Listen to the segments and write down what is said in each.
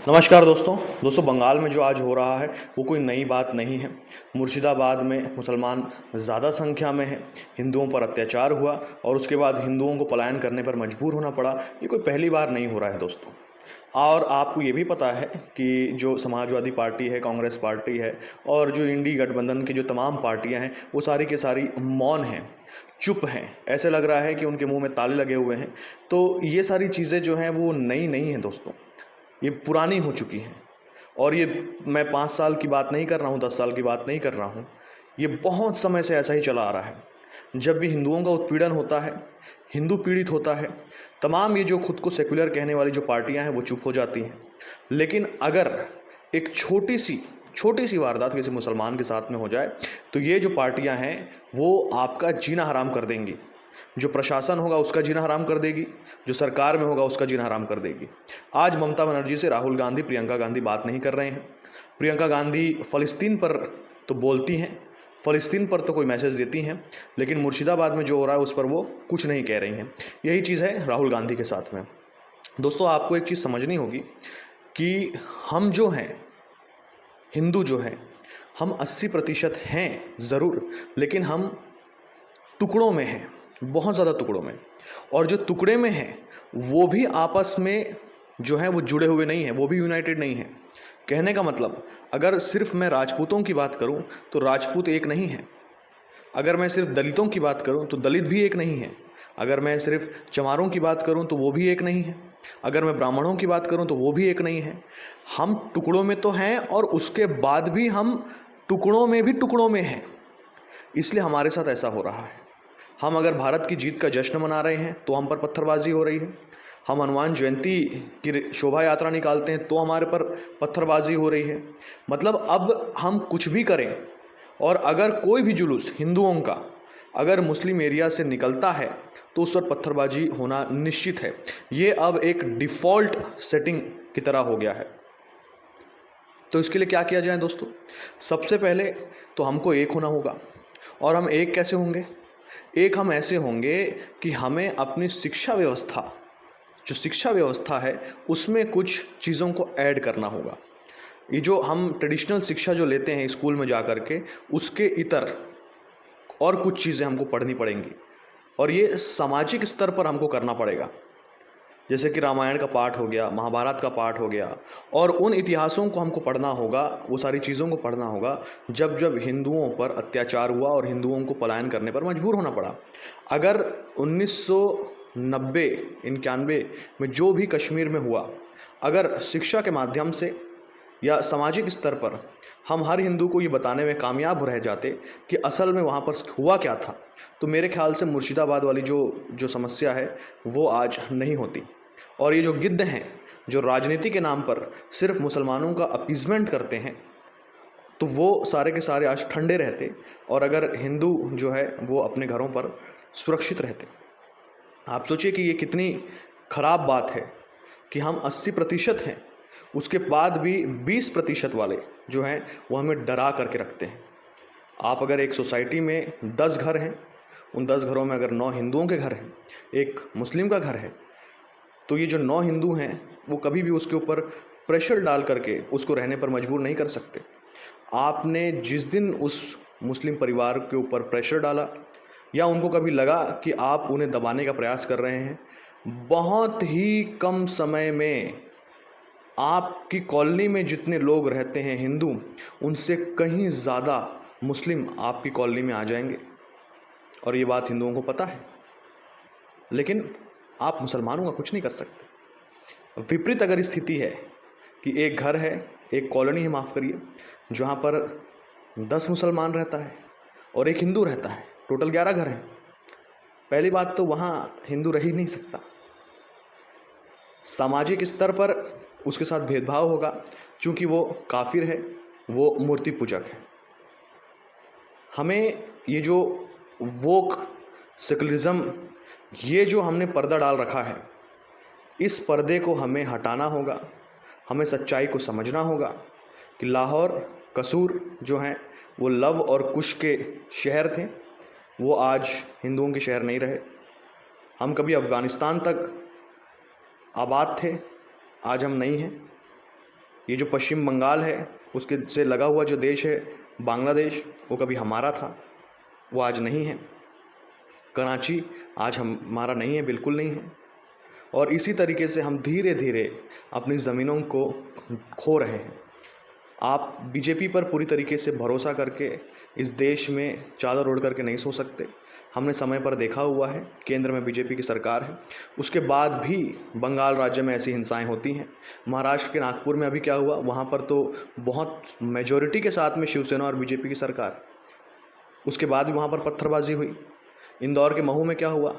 नमस्कार दोस्तों बंगाल में जो आज हो रहा है वो कोई नई बात नहीं है। मुर्शिदाबाद में मुसलमान ज़्यादा संख्या में हैं, हिंदुओं पर अत्याचार हुआ और उसके बाद हिंदुओं को पलायन करने पर मजबूर होना पड़ा। ये कोई पहली बार नहीं हो रहा है दोस्तों। और आपको ये भी पता है कि जो समाजवादी पार्टी है, कांग्रेस पार्टी है और जो इंडी गठबंधन की जो तमाम पार्टियां हैं वो सारी की सारी मौन हैं, चुप हैं। ऐसे लग रहा है कि उनके मुंह में ताले लगे हुए हैं। तो ये सारी चीज़ें जो हैं वो नई नहीं हैं दोस्तों, ये पुरानी हो चुकी हैं। और ये मैं 5 साल की बात नहीं कर रहा हूँ, 10 साल की बात नहीं कर रहा हूँ। ये बहुत समय से ऐसा ही चला आ रहा है। जब भी हिंदुओं का उत्पीड़न होता है, हिंदू पीड़ित होता है, तमाम ये जो खुद को सेक्युलर कहने वाली जो पार्टियां हैं वो चुप हो जाती हैं। लेकिन अगर एक छोटी सी वारदात किसी मुसलमान के साथ में हो जाए तो ये जो पार्टियां हैं वो आपका जीना हराम कर देंगी। जो प्रशासन होगा उसका जीना हराम कर देगी, जो सरकार में होगा उसका जीना हराम कर देगी। आज ममता बनर्जी से राहुल गांधी, प्रियंका गांधी बात नहीं कर रहे हैं। प्रियंका गांधी फ़लस्तीन पर तो बोलती हैं, फ़लस्तीन पर तो कोई मैसेज देती हैं, लेकिन मुर्शिदाबाद में जो हो रहा है उस पर वो कुछ नहीं कह रही हैं। यही चीज़ है राहुल गांधी के साथ में। दोस्तों, आपको एक चीज़ समझनी होगी कि हम जो हैं, हिंदू जो हैं, हम 80% हैं ज़रूर, लेकिन हम टुकड़ों में हैं, बहुत ज़्यादा टुकड़ों में। और जो टुकड़े में हैं वो भी आपस में जो है वो जुड़े हुए नहीं हैं, वो भी यूनाइटेड नहीं हैं। कहने का मतलब, अगर सिर्फ मैं राजपूतों की बात करूं तो राजपूत एक नहीं है। अगर मैं सिर्फ दलितों की बात करूं तो दलित भी एक नहीं है। अगर मैं सिर्फ चमारों की बात करूं तो वो भी एक नहीं है। अगर मैं ब्राह्मणों की बात करूं तो वो भी एक नहीं है। हम टुकड़ों में तो हैं और उसके बाद भी हम टुकड़ों में भी टुकड़ों में हैं। इसलिए हमारे साथ ऐसा हो रहा है। हम अगर भारत की जीत का जश्न मना रहे हैं तो हम पर पत्थरबाजी हो रही है। हम हनुमान जयंती की शोभा यात्रा निकालते हैं तो हमारे पर पत्थरबाजी हो रही है। मतलब अब हम कुछ भी करें और अगर कोई भी जुलूस हिंदुओं का अगर मुस्लिम एरिया से निकलता है तो उस पर पत्थरबाजी होना निश्चित है। ये अब एक डिफ़ॉल्ट सेटिंग की तरह हो गया है। तो इसके लिए क्या किया जाए दोस्तों? सबसे पहले तो हमको एक होना होगा। और हम एक कैसे होंगे? एक हम ऐसे होंगे कि हमें अपनी शिक्षा व्यवस्था है उसमें कुछ चीज़ों को ऐड करना होगा। ये जो हम ट्रेडिशनल शिक्षा जो लेते हैं स्कूल में जा कर के, उसके इतर और कुछ चीज़ें हमको पढ़नी पड़ेंगी और ये सामाजिक स्तर पर हमको करना पड़ेगा। जैसे कि रामायण का पाठ हो गया, महाभारत का पाठ हो गया और उन इतिहासों को हमको पढ़ना होगा, वो सारी चीज़ों को पढ़ना होगा जब जब हिंदुओं पर अत्याचार हुआ और हिंदुओं को पलायन करने पर मजबूर होना पड़ा। अगर 1990-91 में जो भी कश्मीर में हुआ, अगर शिक्षा के माध्यम से या सामाजिक स्तर पर हम हर हिंदू को ये बताने में कामयाब रह जाते कि असल में वहाँ पर हुआ क्या था, तो मेरे ख्याल से मुर्शिदाबाद वाली जो समस्या है वो आज नहीं होती। और ये जो गिद्ध हैं जो राजनीति के नाम पर सिर्फ मुसलमानों का अपीजमेंट करते हैं, तो वो सारे के सारे आज ठंडे रहते और अगर हिंदू जो है वो अपने घरों पर सुरक्षित रहते। आप सोचिए कि ये कितनी खराब बात है कि हम 80% हैं, उसके बाद भी 20% वाले जो हैं वो हमें डरा करके रखते हैं। आप अगर एक सोसाइटी में 10 घर हैं, उन 10 घरों में अगर 9 हिंदुओं के घर हैं, एक मुस्लिम का घर है, तो ये जो 9 हिंदू हैं वो कभी भी उसके ऊपर प्रेशर डाल करके उसको रहने पर मजबूर नहीं कर सकते। आपने जिस दिन उस मुस्लिम परिवार के ऊपर प्रेशर डाला या उनको कभी लगा कि आप उन्हें दबाने का प्रयास कर रहे हैं, बहुत ही कम समय में आपकी कॉलोनी में जितने लोग रहते हैं हिंदू, उनसे कहीं ज़्यादा मुस्लिम आपकी कॉलोनी में आ जाएंगे। और ये बात हिंदुओं को पता है, लेकिन आप मुसलमानों का कुछ नहीं कर सकते। विपरीत अगर स्थिति है कि एक घर है, एक कॉलोनी है, माफ़ करिए, जहाँ पर 10 मुसलमान रहता है और एक हिंदू रहता है, टोटल 11 घर हैं, पहली बात तो वहाँ हिंदू रह ही नहीं सकता। सामाजिक स्तर पर उसके साथ भेदभाव होगा क्योंकि वो काफिर है, वो मूर्ति पूजक है। हमें ये जो वोक सेकुलरिज्म, ये जो हमने पर्दा डाल रखा है, इस पर्दे को हमें हटाना होगा। हमें सच्चाई को समझना होगा कि लाहौर, कसूर जो हैं वो लव और कुश के शहर थे, वो आज हिंदुओं के शहर नहीं रहे। हम कभी अफ़गानिस्तान तक आबाद थे, आज हम नहीं हैं। ये जो पश्चिम बंगाल है उसके से लगा हुआ जो देश है बांग्लादेश, वो कभी हमारा था, वो आज नहीं है। कराची आज हमारा नहीं है, बिल्कुल नहीं है। और इसी तरीके से हम धीरे धीरे अपनी ज़मीनों को खो रहे हैं। आप बीजेपी पर पूरी तरीके से भरोसा करके इस देश में चादर ओढ़ करके नहीं सो सकते। हमने समय पर देखा हुआ है, केंद्र में बीजेपी की सरकार है, उसके बाद भी बंगाल राज्य में ऐसी हिंसाएं होती हैं। महाराष्ट्र के नागपुर में अभी क्या हुआ, वहाँ पर तो बहुत मेजॉरिटी के साथ में शिवसेना और बीजेपी की सरकार, उसके बाद भी वहाँ पर पत्थरबाजी हुई। इंदौर के महू में क्या हुआ,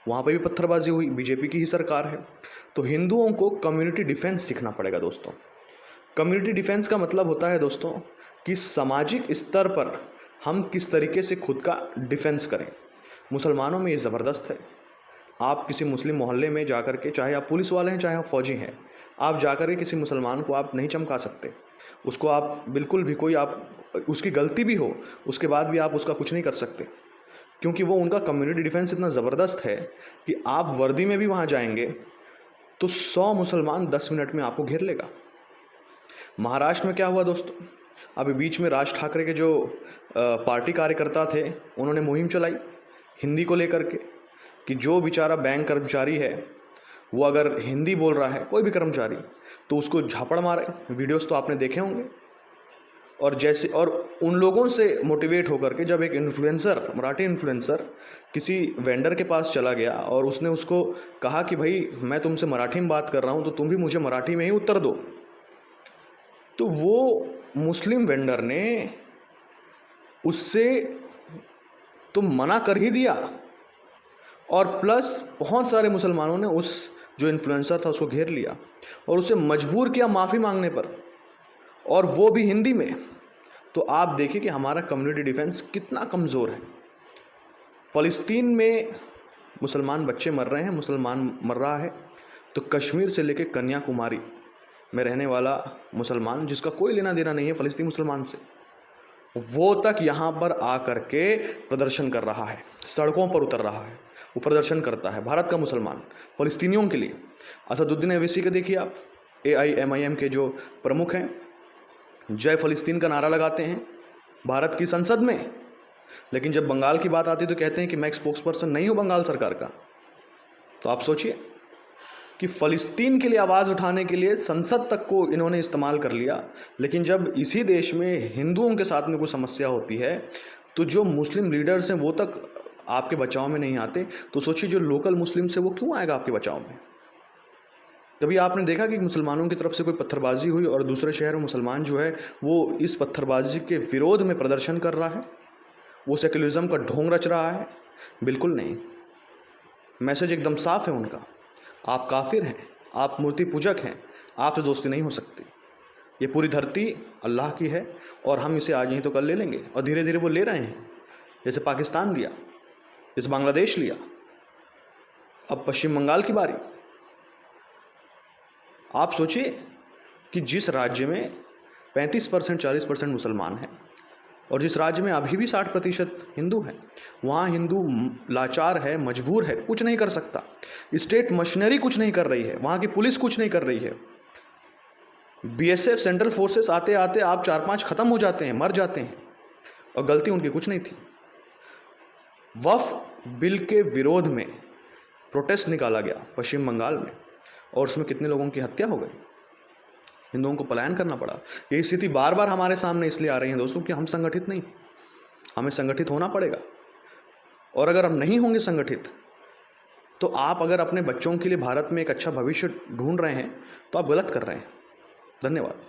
वहाँ पर भी पत्थरबाजी हुई, बीजेपी की ही सरकार है। तो हिंदुओं को कम्युनिटी डिफेंस सीखना पड़ेगा दोस्तों। कम्युनिटी डिफेंस का मतलब होता है दोस्तों कि सामाजिक स्तर पर हम किस तरीके से खुद का डिफेंस करें। मुसलमानों में ये ज़बरदस्त है। आप किसी मुस्लिम मोहल्ले में जाकर के, चाहे आप पुलिस वाले हैं चाहे आप फौजी हैं, आप जाकर के किसी मुसलमान को आप नहीं चमका सकते। उसको आप बिल्कुल भी, कोई आप उसकी गलती भी हो उसके बाद भी आप उसका कुछ नहीं कर सकते, क्योंकि वो उनका कम्युनिटी डिफेंस इतना ज़बरदस्त है कि आप वर्दी में भी वहाँ जाएंगे तो 100 मुसलमान 10 मिनट में आपको घेर लेगा। महाराष्ट्र में क्या हुआ दोस्तों, अभी बीच में राज ठाकरे के जो पार्टी कार्यकर्ता थे, उन्होंने मुहिम चलाई हिंदी को लेकर के कि जो बेचारा बैंक कर्मचारी है वो अगर हिंदी बोल रहा है, कोई भी कर्मचारी, तो उसको झापड़ मारे। वीडियोस तो आपने देखे होंगे। और उन लोगों से मोटिवेट होकर के जब एक इन्फ्लुएंसर, मराठी इन्फ्लुएंसर किसी वेंडर के पास चला गया और उसने उसको कहा कि भाई मैं तुमसे मराठी में बात कर रहा हूँ तो तुम भी मुझे मराठी में ही उत्तर दो, तो वो मुस्लिम वेंडर ने उससे तो मना कर ही दिया, और प्लस बहुत सारे मुसलमानों ने उस जो इन्फ्लुएंसर था उसको घेर लिया और उसे मजबूर किया माफ़ी मांगने पर, और वो भी हिंदी में। तो आप देखिए कि हमारा कम्युनिटी डिफेंस कितना कमज़ोर है। फ़लस्तीन में मुसलमान बच्चे मर रहे हैं, मुसलमान मर रहा है, तो कश्मीर से लेकर कन्याकुमारी में रहने वाला मुसलमान जिसका कोई लेना देना नहीं है फ़लस्तीन मुसलमान से, वो तक यहाँ पर आकर के प्रदर्शन कर रहा है, सड़कों पर उतर रहा है, वो प्रदर्शन करता है भारत का मुसलमान फ़लस्तीनियों के लिए। असदुद्दीन ओवैसी के देखिए आप, AIMIM के जो प्रमुख हैं, जय फ़लस्तीन का नारा लगाते हैं भारत की संसद में, लेकिन जब बंगाल की बात आती है तो कहते हैं कि मैं एक स्पोक्स पर्सन नहीं हूँ बंगाल सरकार का। तो आप सोचिए कि फ़लस्तीन के लिए आवाज़ उठाने के लिए संसद तक को इन्होंने इस्तेमाल कर लिया, लेकिन जब इसी देश में हिंदुओं के साथ में कोई समस्या होती है तो जो मुस्लिम लीडर्स हैं वो तक आपके बचाव में नहीं आते। तो सोचिए जो लोकल मुस्लिम से वो क्यों आएगा आपके बचाव में। कभी आपने देखा कि मुसलमानों की तरफ से कोई पत्थरबाजी हुई और दूसरे शहर में मुसलमान जो है वो इस पत्थरबाजी के विरोध में प्रदर्शन कर रहा है, वो सेक्युलरिज्म का ढोंग रच रहा है? बिल्कुल नहीं। मैसेज एकदम साफ है उनका, आप काफिर हैं, आप मूर्ति पूजक हैं, आपसे दोस्ती नहीं हो सकती। ये पूरी धरती अल्लाह की है और हम इसे आज नहीं तो कल ले लेंगे, और धीरे धीरे वो ले रहे हैं। जैसे पाकिस्तान लिया, जैसे बांग्लादेश लिया, अब पश्चिम बंगाल की बारी। आप सोचिए कि जिस राज्य में 35% 40% मुसलमान हैं और जिस राज्य में अभी भी 60% हिंदू हैं, वहाँ हिंदू लाचार है, मजबूर है, कुछ नहीं कर सकता। स्टेट मशीनरी कुछ नहीं कर रही है, वहाँ की पुलिस कुछ नहीं कर रही है। BSF सेंट्रल फोर्सेस आते आते आप 4-5 खत्म हो जाते हैं, मर जाते हैं, और गलती उनकी कुछ नहीं थी। वक्फ बिल के विरोध में प्रोटेस्ट निकाला गया पश्चिम बंगाल में, और उसमें कितने लोगों की हत्या हो गई, हिंदुओं को पलायन करना पड़ा। यही स्थिति बार बार हमारे सामने इसलिए आ रही है दोस्तों कि हम संगठित नहीं, हमें संगठित होना पड़ेगा। और अगर हम नहीं होंगे संगठित, तो आप अगर अपने बच्चों के लिए भारत में एक अच्छा भविष्य ढूंढ रहे हैं तो आप गलत कर रहे हैं। धन्यवाद।